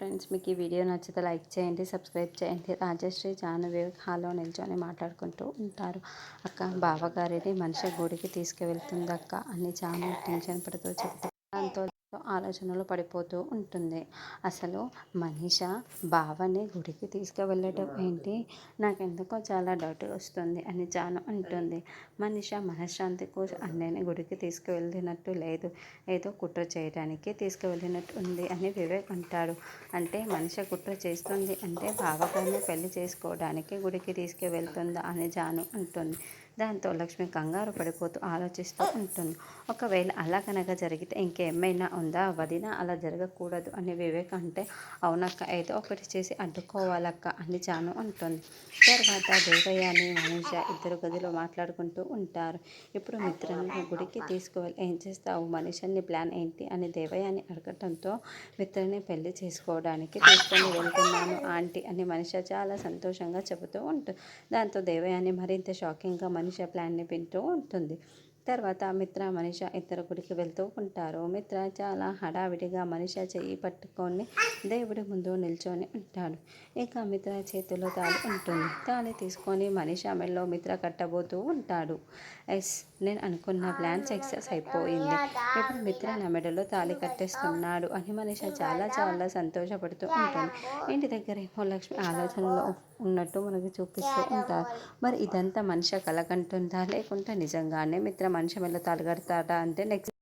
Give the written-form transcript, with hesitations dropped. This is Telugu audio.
ఫ్రెండ్స్, మీకు ఈ వీడియో నచ్చితే లైక్ చేయండి, సబ్స్క్రైబ్ చేయండి. రాజశ్రీ జాను వివేక్ హాల్లో నిల్చొని మాట్లాడుకుంటూ ఉంటారు. అక్క, బావగారిని మనిషి గుడికి తీసుకువెళ్తుందక్క అని జాను టెన్షన్ పడుతూ చెప్తే దాంతో ఆలోచనలు పడిపోతూ ఉంటుంది. అసలు మనీష బావని గుడికి తీసుకువెళ్ళటం ఏంటి, నాకెందుకో చాలా డౌట్ వస్తుంది అని జాను అంటుంది. మనీష మనశ్శాంతి కోసం అన్నయ్యని గుడికి తీసుకువెళ్ళినట్టు లేదు, ఏదో కుట్ర చేయడానికి తీసుకువెళ్ళినట్టు ఉంది అని వివేక్ అంటాడు. అంటే మనిషి కుట్ర చేస్తుంది అంటే బావగారిని పెళ్లి చేసుకోవడానికి గుడికి తీసుకువెళ్తుందా అని జాను అంటుంది. దాంతో లక్ష్మి కంగారు పడిపోతూ ఆలోచిస్తూ ఉంటుంది. ఒకవేళ అలా కనుక జరిగితే ఇంకేమైనా ఉందా వదిన, అలా జరగకూడదు అని వివేక్ అంటే, అవునక్క, ఏదో ఒకటి చేసి అడ్డుకోవాలక్క అని జాను అంటుంది. తర్వాత దేవయ్యని మనీష ఇద్దరు గదిలో మాట్లాడుకుంటూ ఉంటారు. ఇప్పుడు మిత్రుని గుడికి తీసుకువెళ్ళి ఏం చేస్తావు, మనిషిని ప్లాన్ ఏంటి అని దేవయ్యని అడగటంతో, మిత్రుని పెళ్లి చేసుకోవడానికి తీసుకొని వెళ్తున్నాను ఆంటీ అని మనీష చాలా సంతోషంగా చెబుతూ ఉంటుంది. దాంతో దేవయాని మరింత షాకింగ్గా మనీష ప్లాన్ని వింటూ ఉంటుంది. తర్వాత మిత్ర మనీష ఇద్దరు గుడికి వెళ్తూ ఉంటారు. మిత్ర చాలా హడావిడిగా మనీష చెయ్యి పట్టుకొని దేవుడి ముందు నిల్చొని ఉంటాడు. ఇక మిత్ర చేతిలో తాళి ఉంటుంది. తాళి తీసుకొని మనీష మెడలో మిత్ర కట్టబోతూ ఉంటాడు. ఎస్, నేను అనుకున్న ప్లాన్ సక్సెస్ అయిపోయింది. ఇప్పుడు మిత్ర నా మెడలో తాళి కట్టేస్తున్నాడు అని మనీష చాలా చాలా సంతోషపడుతూ ఉంటుంది. ఇంటి దగ్గర ఏమో లక్ష్మి ఆలోచనలో ఉన్నట్టు మనకి చూపిస్తూ ఉంటారు. మరి ఇదంతా మనిషి కలగంటుందా లేకుంటే నిజంగానే మిత్ర మనిషి మెడలో తాళి కడతాడా అంటే నెక్స్ట్